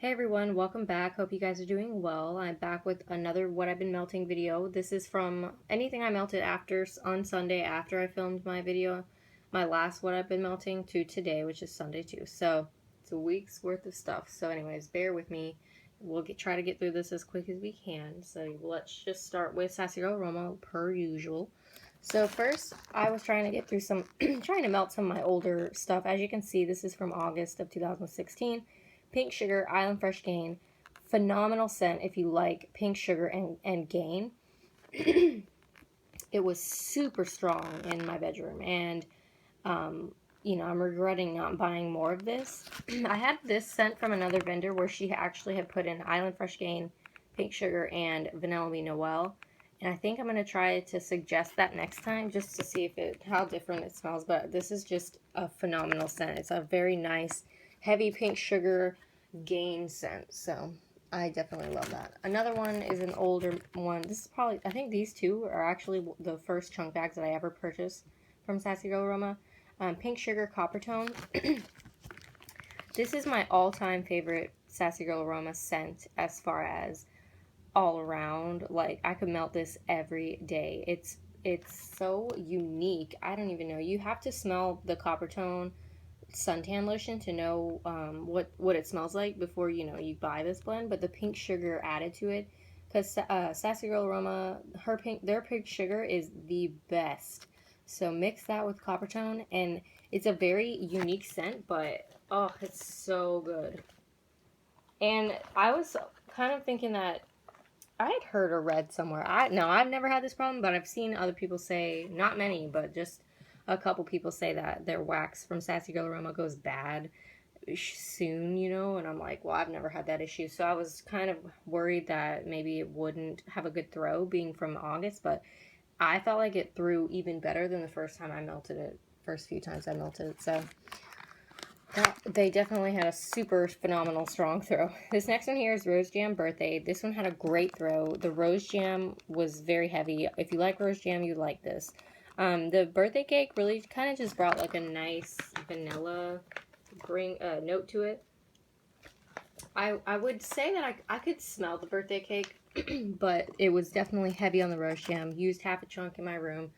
Hey everyone, welcome back. Hope you guys are doing well. I'm back with another what I've been melting video. This is from anything I melted after on Sunday after I filmed my video, my last what I've been melting to today, which is Sunday too. So it's a week's worth of stuff. So anyways, bear with me. We'll try to get through this as quick as we can. So let's just start with Sassy Girl Aroma per usual. So first, I was trying to get through some, trying to melt some of my older stuff. As you can see, this is from August of 2016. Pink Sugar Island Fresh Gain. Phenomenal scent if you like pink sugar and gain. It was super strong in my bedroom, and I'm regretting not buying more of this. I had this scent from another vendor where she actually had put in Island Fresh Gain, Pink Sugar, and Vanilla Bean Noel. And I think I'm going to try to suggest that next time just to see how different it smells. But this is just a phenomenal scent. It's a very nice, heavy pink sugar gain scent. So I definitely love that. Another one is an older one. This is probably, I think these two are actually the first chunk bags that I ever purchased from Sassy Girl Aroma. Pink Sugar Copper Tone. This is my all-time favorite Sassy Girl Aroma scent as far as all around. Like, I could melt this every day. It's so unique. I don't even know. You have to smell the Copper Tone suntan lotion to know what it smells like before you buy this blend. But the pink sugar added to it, because Sassy Girl Aroma, their pink sugar is the best. So mix that with Copper Tone, and it's a very unique scent, but oh, it's so good. And I was kind of thinking that I had heard or read somewhere. I've never had this problem, but I've seen other people say, not many, but just a couple people say that their wax from Sassy Girl Aroma goes bad soon, and I'm like, well, I've never had that issue. So I was kind of worried that maybe it wouldn't have a good throw being from August, but I felt like it threw even better than the first time I melted it, first few times I melted it. So they definitely had a super phenomenal strong throw. This next one here is Rose Jam Birthday. This one had a great throw. The Rose Jam was very heavy. If you like Rose Jam, you like this. The birthday cake really kind of just brought like a nice vanilla note to it. I would say that I could smell the birthday cake, but it was definitely heavy on the Rose Jam. Used half a chunk in my room,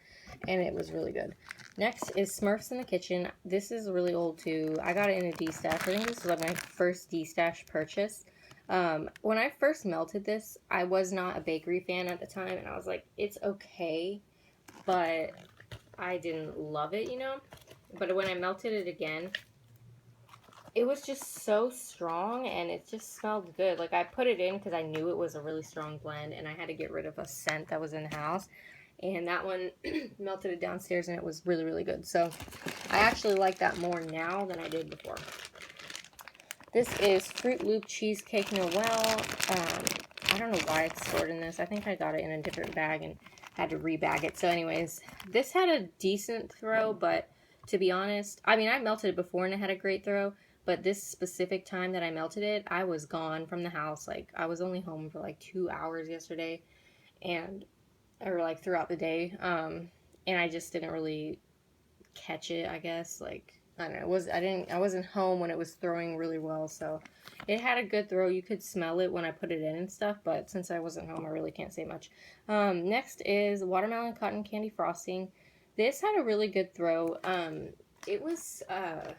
and it was really good. Next is Smurfs in the Kitchen. This is really old too. I got it in a D-stash. I think this was like my first D-stash purchase. When I first melted this, I was not a bakery fan at the time, and I was like, it's okay, but I didn't love it, But when I melted it again, it was just so strong, and it just smelled good. Like, I put it in because I knew it was a really strong blend, and I had to get rid of a scent that was in the house. And that one melted it downstairs, and it was really, really good. So I actually like that more now than I did before. This is Fruit Loop Cheesecake Noel. I don't know why it's stored in this. I think I got it in a different bag and had to rebag it. So anyways, this had a decent throw, but to be honest, I mean, I melted it before and it had a great throw. But this specific time that I melted it, I was gone from the house. Like, I was only home for like 2 hours yesterday, or like throughout the day. And I just didn't really catch it, I guess. Like, I don't know. I wasn't home when it was throwing really well, so it had a good throw. You could smell it when I put it in and stuff, but since I wasn't home, I really can't say much. Next is Watermelon Cotton Candy Frosting. This had a really good throw. It was a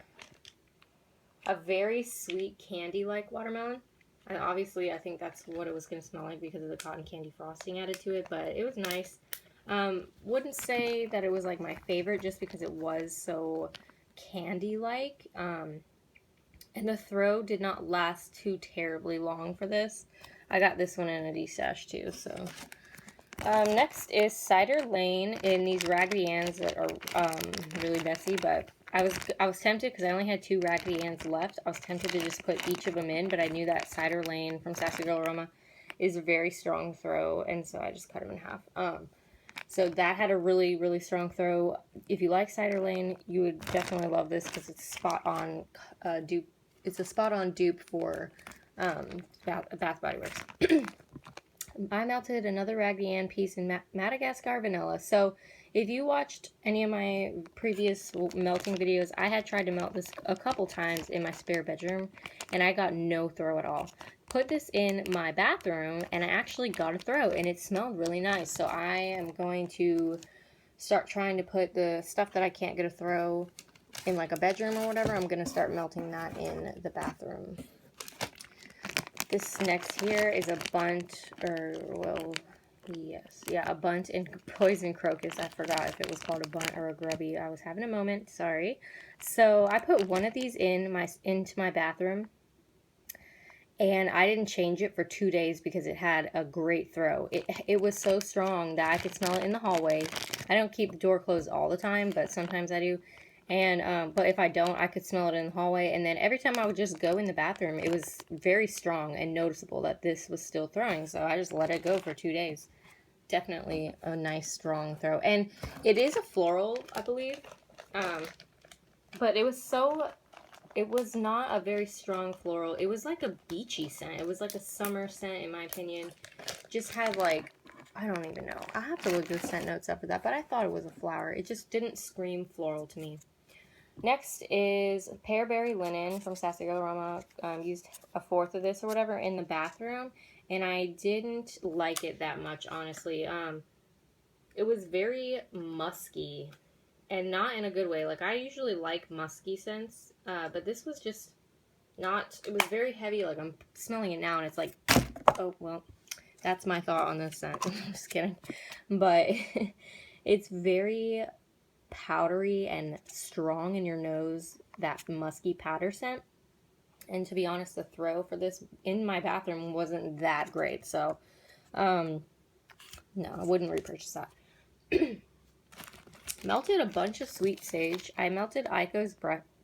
very sweet candy-like watermelon. And obviously, I think that's what it was going to smell like because of the cotton candy frosting added to it, but it was nice. Wouldn't say that it was like my favorite just because it was so candy-like. And the throw did not last too terribly long for this. I got this one in a D-stash too, so. Next is Cider Lane in these Raggedy Anns that are really messy, but I was tempted because I only had 2 Raggedy Anns left. I was tempted to just put each of them in, but I knew that Cider Lane from Sassy Girl Aroma is a very strong throw, and so I just cut them in half. So that had a really, really strong throw. If you like Cider Lane, you would definitely love this because it's spot on dupe. It's a spot on dupe for Bath Body Works. I melted another Raggedy Ann piece in Madagascar vanilla. So if you watched any of my previous melting videos, I had tried to melt this a couple times in my spare bedroom, and I got no throw at all. Put this in my bathroom, and I actually got a throw, and it smelled really nice. So I am going to start trying to put the stuff that I can't get a throw in like a bedroom or whatever. I'm going to start melting that in the bathroom. This next here is a bunt, or, well, yes, yeah, a bunt in poison crocus. I forgot if it was called a bunt or a grubby. I was having a moment, sorry. So I put one of these into my bathroom, and I didn't change it for 2 days because it had a great throw. It was so strong that I could smell it in the hallway. I don't keep the door closed all the time, but sometimes I do. And but if I don't, I could smell it in the hallway. And then every time I would just go in the bathroom, it was very strong and noticeable that this was still throwing. So I just let it go for 2 days. Definitely a nice strong throw. And it is a floral, I believe. But it was not a very strong floral. It was like a beachy scent. It was like a summer scent, in my opinion. Just had like, I don't even know. I have to look the scent notes up for that, but I thought it was a flower. It just didn't scream floral to me. Next is Pearberry Linen from Sassy Girl Aroma. Used a fourth of this or whatever in the bathroom, and I didn't like it that much, honestly. It was very musky, and not in a good way. Like, I usually like musky scents, but this was just not, it was very heavy. Like, I'm smelling it now, and it's like, oh, well, that's my thought on this scent. I'm just kidding. But it's very powdery and strong in your nose, that musky powder scent. And to be honest, the throw for this in my bathroom wasn't that great. So, no, I wouldn't repurchase that. Melted a bunch of sweet sage. I melted Ico's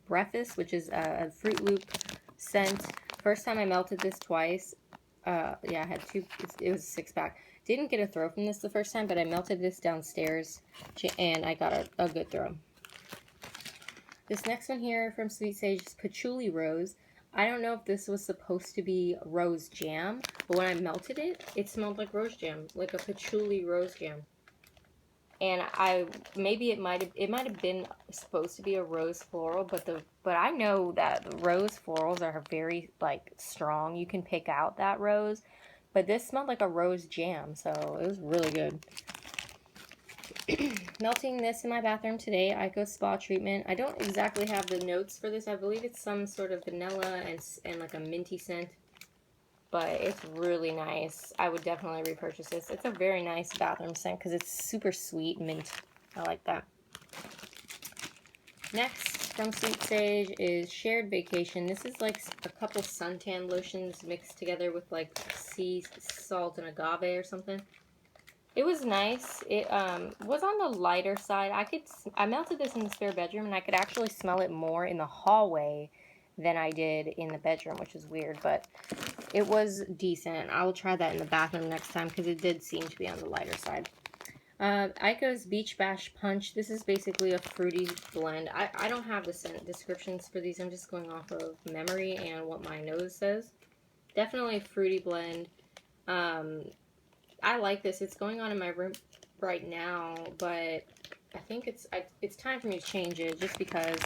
Breakfast, which is a Fruit Loop scent. First time I melted this twice. Yeah, I had two. It was a 6-pack. Didn't get a throw from this the first time, but I melted this downstairs, and I got a good throw. This next one here from Sweet Sage is Patchouli Rose. I don't know if this was supposed to be rose jam, but when I melted it, it smelled like rose jam, like a patchouli rose jam. And maybe it might have been supposed to be a rose floral, but I know that the rose florals are very like strong. You can pick out that rose, but this smelled like a rose jam, so it was really good. Melting this in my bathroom today, Ico Spa Treatment. I don't exactly have the notes for this. I believe it's some sort of vanilla and like a minty scent, but it's really nice. I would definitely repurchase this. It's a very nice bathroom scent because it's super sweet mint. I like that. Next from Sweet Sage is Shared Vacation. This is like a couple suntan lotions mixed together with like sea salt and agave or something. It was nice. It was on the lighter side. I melted this in the spare bedroom, and I could actually smell it more in the hallway than I did in the bedroom, which is weird, but it was decent. I will try that in the bathroom next time because it did seem to be on the lighter side. Ico's Beach Bash Punch. This is basically a fruity blend. I don't have the scent descriptions for these. I'm just going off of memory and what my nose says. Definitely a fruity blend. I like this. It's going on in my room right now, but I think it's time for me to change it just because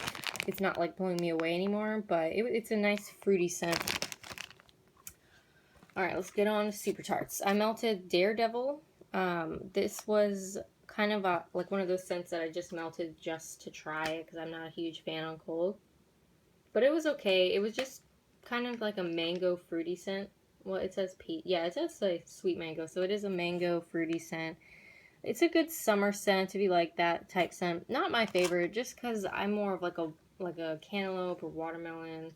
it's not like blowing me away anymore, but it's a nice fruity scent. Alright, let's get on to Super Tarts. I melted Daredevil. This was kind of like one of those scents that I just melted just to try it because I'm not a huge fan on cold. But it was okay. It was just kind of like a mango fruity scent. Well, it says peach. Yeah, it says like sweet mango, so it is a mango fruity scent. It's a good summer scent if you like that type scent. Not my favorite, just because I'm more of like a cantaloupe or watermelon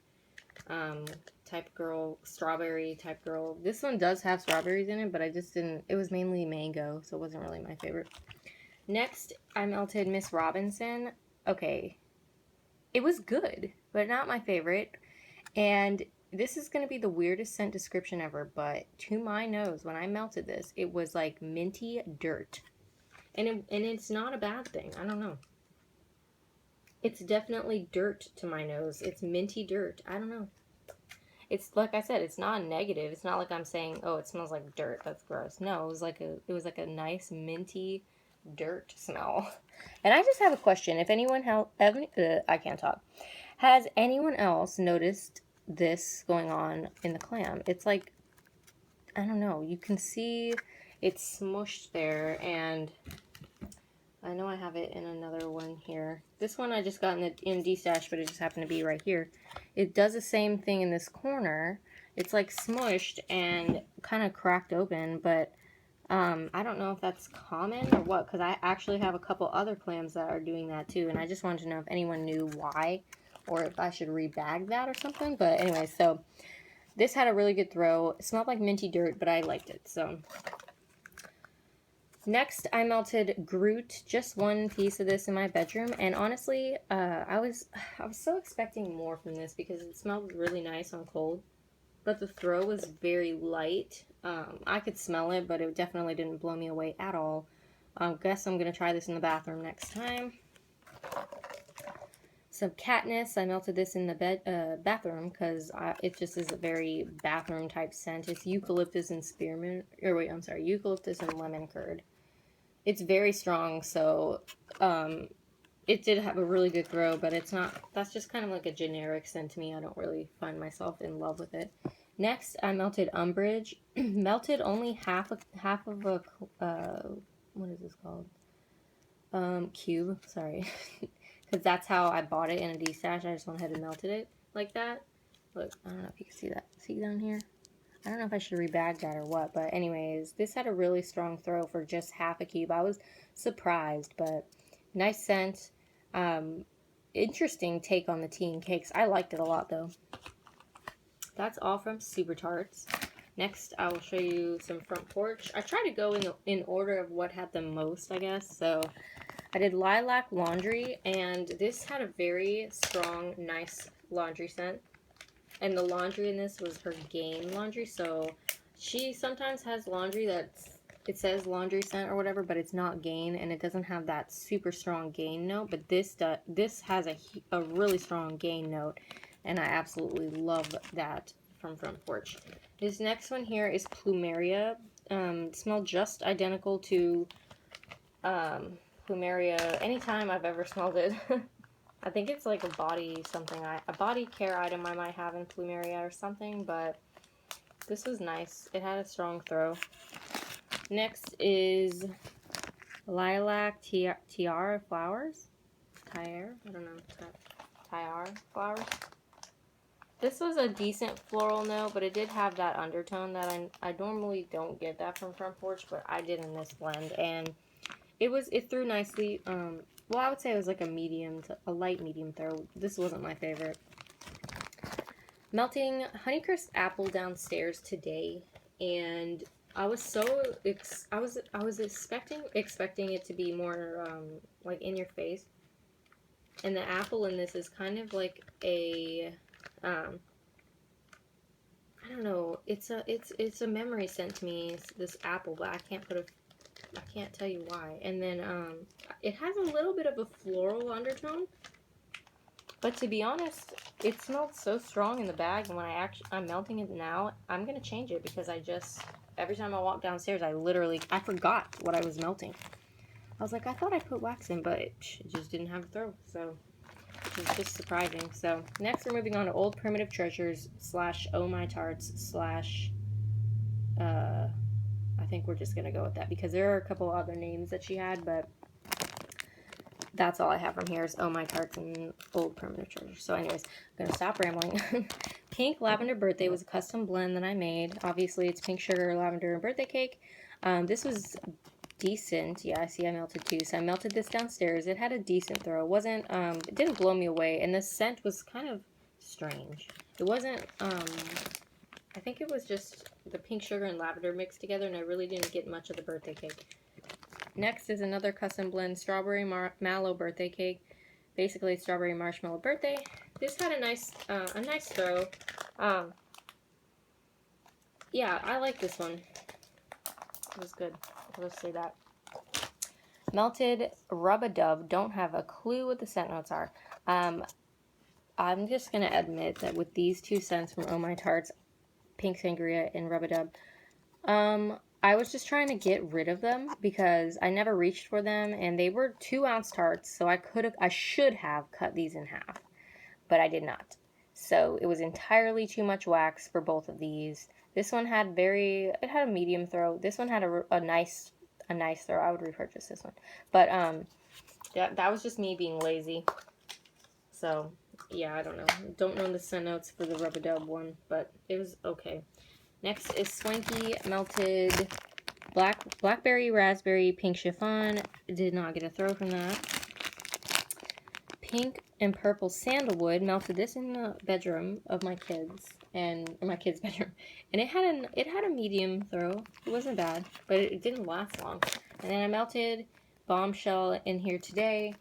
type girl, strawberry type girl. This one does have strawberries in it, but I just didn't. It was mainly mango, so it wasn't really my favorite. Next, I melted Miss Robinson. Okay, it was good, but not my favorite. And this is going to be the weirdest scent description ever, but to my nose, when I melted this, it was like minty dirt. And it's not a bad thing. I don't know. It's definitely dirt to my nose. It's minty dirt. I don't know. it's like I said, it's not negative. It's not like I'm saying, oh, it smells like dirt. That's gross. No, it was like a nice minty dirt smell. And I just have a question. If anyone I can't talk. Has anyone else noticed this going on in the clam? It's like, I don't know. You can see it's smushed there, and I know I have it in another one here. This one I just got in D-Stash, but it just happened to be right here. It does the same thing in this corner. It's like smushed and kind of cracked open, but I don't know if that's common or what, because I actually have a couple other clams that are doing that too, and I just wanted to know if anyone knew why, or if I should rebag that or something. But anyway, so this had a really good throw. It smelled like minty dirt, but I liked it, so... Next, I melted Groot, just one piece of this in my bedroom, and honestly, I was so expecting more from this because it smelled really nice on cold, but the throw was very light. I could smell it, but it definitely didn't blow me away at all. I guess I'm gonna try this in the bathroom next time. Some Katniss, I melted this in the bathroom because it just is a very bathroom type scent. It's eucalyptus and spearmint, or wait, I'm sorry, eucalyptus and lemon curd. It's very strong, so it did have a really good throw, but it's not, that's just kind of like a generic scent to me. I don't really find myself in love with it. Next, I melted Umbrage. Melted only half of a, what is this called? Cube, sorry. Because that's how I bought it in a D-Stash. I just went ahead and melted it like that. Look, I don't know if you can see that. See down here? I don't know if I should rebag that or what, but anyways, this had a really strong throw for just half a cube. I was surprised, but nice scent. Interesting take on the tea and cakes. I liked it a lot, though. That's all from Super Tarts. Next, I will show you some Front Porch. I tried to go in order of what had the most, I guess. So I did Lilac Laundry, and this had a very strong, nice laundry scent. And the laundry in this was her Gain laundry, so she sometimes has laundry it says laundry scent or whatever, but it's not Gain, and it doesn't have that super strong Gain note, but this has a really strong Gain note, and I absolutely love that from Front Porch. This next one here is Plumeria. It smelled just identical to Plumeria anytime I've ever smelled it. I think it's like a body care item I might have in Plumeria or something, but this was nice. It had a strong throw. Next is Lilac Tiara Flowers. Tiara? I don't know. Tiara Flowers. This was a decent floral note, but it did have that undertone that I normally don't get that from Front Porch, but I did in this blend, and it threw nicely. Well, I would say it was like a light medium throw. This wasn't my favorite. Melting Honeycrisp apple downstairs today, and I was expecting it to be more like in your face. And the apple in this is kind of like a I don't know. It's a memory scent to me. It's this apple, but I can't tell you why. And then it has a little bit of a floral undertone, but to be honest, it smelled so strong in the bag, and when I'm melting it now, I'm gonna change it because every time I walk downstairs, I forgot what I was melting. I was like, I thought I put wax in, but it just didn't have a throw, so it was just surprising. So next, we're moving on to Old Primitive Treasures / Oh My Tarts / I think we're just gonna go with that because there are a couple other names that she had, but that's all I have from here is Oh My Tarts and Old Primitive Treasures. So anyways, I'm gonna stop rambling. Pink Lavender Birthday was a custom blend that I made. Obviously, it's pink sugar, lavender, and birthday cake. This was decent. Yeah, I see I melted too. So I melted this downstairs. It had a decent throw. It didn't blow me away, and the scent was kind of strange. It wasn't, I think it was just the pink sugar and lavender mixed together, and I really didn't get much of the birthday cake. Next is another custom blend, Strawberry Mallow Birthday Cake. Basically, strawberry marshmallow birthday. This had a nice throw. Yeah, I like this one. It was good. Let's say that. Melted Rub-a-Dub. Don't have a clue what the scent notes are. I'm just going to admit that with these two scents from Oh My Tarts, Pink Sangria and Rub-A-Dub, I was just trying to get rid of them because I never reached for them, and they were 2-ounce tarts, so I should have cut these in half, but I did not. So it was entirely too much wax for both of these. This one had it had a medium throw. This one had a nice throw. I would repurchase this one, but yeah, that was just me being lazy. So yeah, I don't know. Don't know the scent notes for the Rub-A-Dub one, but it was okay. Next is Swanky Melted Blackberry, Raspberry, Pink Chiffon. Did not get a throw from that. Pink and Purple Sandalwood. Melted this in the bedroom of my kids, or my kids' bedroom. And it had a medium throw. It wasn't bad, but it didn't last long. And then I melted Bombshell in here today.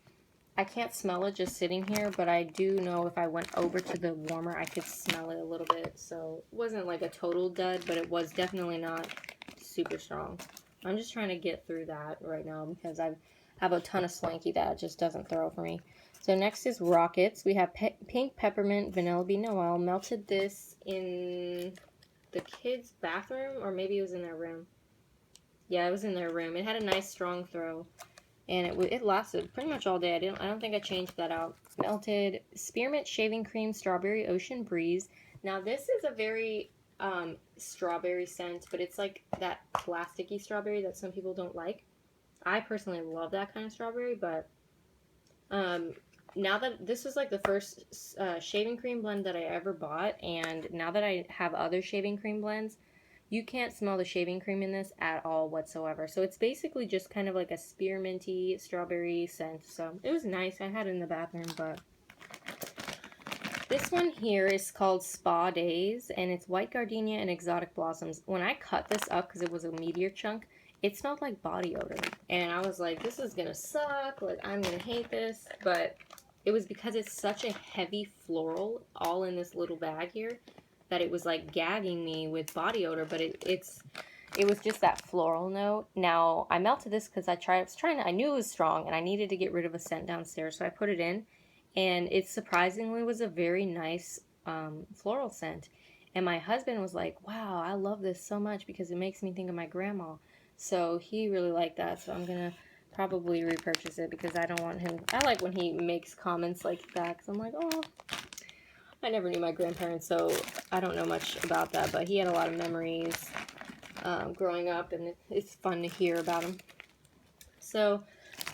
I can't smell it just sitting here, but I do know if I went over to the warmer, I could smell it a little bit. So it wasn't like a total dud, but it was definitely not super strong. I'm just trying to get through that right now because I have a ton of Swanky that just doesn't throw for me. So next is Rockets. We have Pink Peppermint Vanilla Bean Noel. Melted this in the kids' bathroom, or maybe it was in their room. Yeah, it was in their room. It had a nice strong throw. And it lasted pretty much all day. I don't think I changed that out. Melted Spearmint Shaving Cream Strawberry Ocean Breeze. Now this is a very strawberry scent, but it's like that plasticky strawberry that some people don't like. I personally love that kind of strawberry, but now that this was like the first shaving cream blend that I ever bought, and now that I have other shaving cream blends, you can't smell the shaving cream in this at all whatsoever. So it's basically just kind of like a spearminty strawberry scent. So it was nice. I had it in the bathroom, but this one here is called Spa Days, and it's white gardenia and exotic blossoms. When I cut this up, because it was a meteor chunk, it smelled like body odor. And I was like, this is gonna suck. Like, I'm gonna hate this. But it was because it's such a heavy floral all in this little bag here that it was like gagging me with body odor, but it was just that floral note. Now, I melted this because I knew it was strong and I needed to get rid of a scent downstairs, so I put it in, and it surprisingly was a very nice floral scent. And my husband was like, wow, I love this so much because it makes me think of my grandma. So he really liked that, so I'm gonna probably repurchase it because I don't want him. I like when he makes comments like that because I'm like, oh, I never knew my grandparents, so I don't know much about that, but he had a lot of memories growing up, and it's fun to hear about them. So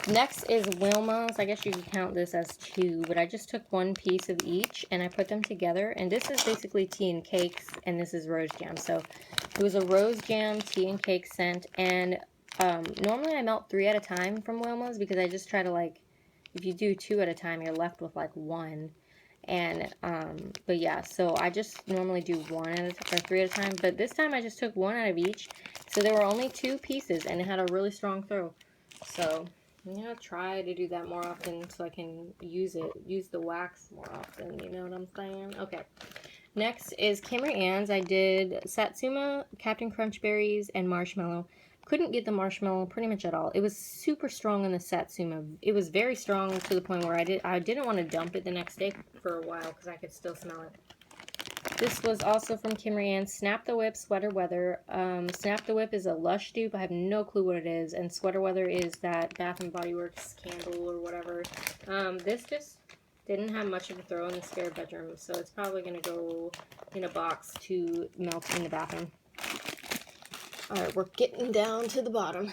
next is Wilma's. I guess you can count this as two, but I just took one piece of each, and I put them together, and this is basically tea and cakes, and this is rose jam. So it was a rose jam tea and cake scent, and normally I melt 3 at a time from Wilma's because I just try to, like, if you do 2 at a time, you're left with like 1. And but yeah, so I just normally do 1 at a time, or 3 at a time, but this time I just took 1 out of each, so there were only 2 pieces, and it had a really strong throw. So I'm gonna try to do that more often so I can use the wax more often, you know what I'm saying? Okay, next is Kimmy Ann's. I did Satsuma, Captain Crunch Berries, and Marshmallow. Couldn't get the marshmallow pretty much at all. It was super strong in the Satsuma. It was very strong to the point where I didn't want to dump it the next day for a while because I could still smell it. This was also from Kimmy Ann's Snap the Whip Sweater Weather. Snap the Whip is a Lush dupe. I have no clue what it is. And Sweater Weather is that Bath & Body Works candle or whatever. This just didn't have much of a throw in the spare bedroom, so it's probably going to go in a box to melt in the bathroom. Alright, we're getting down to the bottom.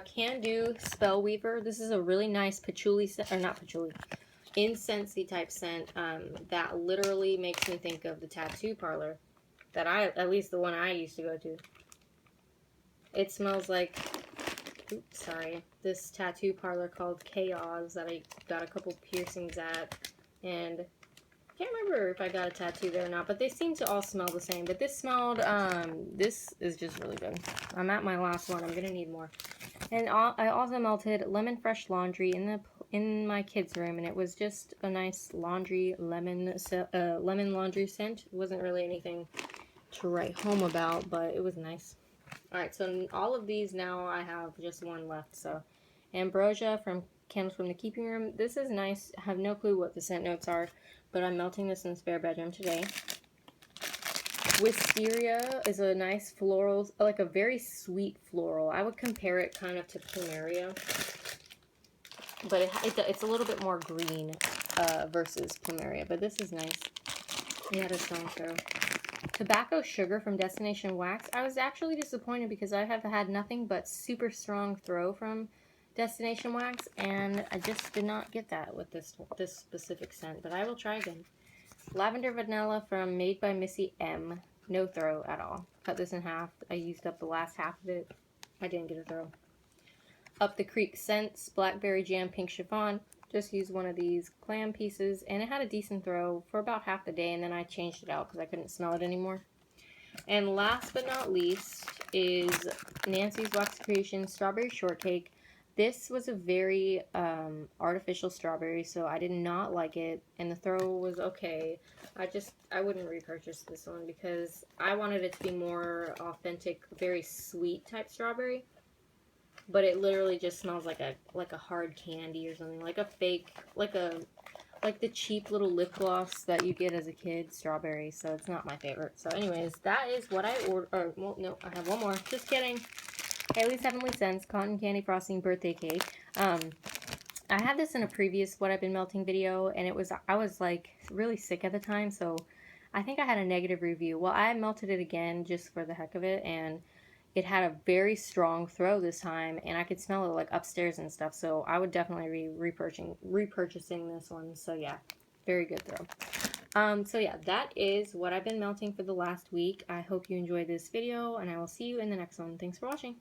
Can Do Spellweaver. This is a really nice patchouli scent, or not patchouli, incensey type scent that literally makes me think of the tattoo parlor that at least the one I used to go to. It smells like, oops, sorry, this tattoo parlor called Chaos that I got a couple piercings at, and I can't remember if I got a tattoo there or not, but they seem to all smell the same. But this smelled, this is just really good. I'm at my last one. I'm going to need more. And I also melted Lemon Fresh Laundry in my kids' room, and it was just a nice lemon laundry scent. It wasn't really anything to write home about, but it was nice. Alright, so all of these now I have just one left. So Ambrosia from Candles from the Keeping Room. This is nice. I have no clue what the scent notes are, but I'm melting this in the spare bedroom today. Wisteria is a nice floral, like a very sweet floral. I would compare it kind of to Plumeria, but it's a little bit more green versus Plumeria, but this is nice. We had a strong throw. Tobacco Sugar from Destination Wax. I was actually disappointed because I have had nothing but super strong throw from Destination Wax, and I just did not get that with this specific scent, but I will try again. Lavender Vanilla from Made by Missy M. No throw at all. Cut this in half. I used up the last half of it. I didn't get a throw. Up the Creek Scents Blackberry Jam Pink Chiffon. Just used one of these clam pieces, and it had a decent throw for about half the day, and then I changed it out because I couldn't smell it anymore. And last but not least is Nancy's Wax Creation Strawberry Shortcake. This was a very artificial strawberry, so I did not like it, and the throw was okay. I wouldn't repurchase this one because I wanted it to be more authentic, very sweet type strawberry. But it literally just smells like a hard candy or something, like a fake, like the cheap little lip gloss that you get as a kid, strawberry. So it's not my favorite. So anyways, that is what I ordered. Well, no, I have one more. Just kidding. Haley's Heavenly Scents Cotton Candy Frosting Birthday Cake. I had this in a previous What I've Been Melting video, and I was like really sick at the time, so I think I had a negative review. Well, I melted it again just for the heck of it, and it had a very strong throw this time, and I could smell it like upstairs and stuff, so I would definitely be repurchasing this one. So yeah, very good throw. So yeah, that is what I've been melting for the last week. I hope you enjoyed this video, and I will see you in the next one. Thanks for watching.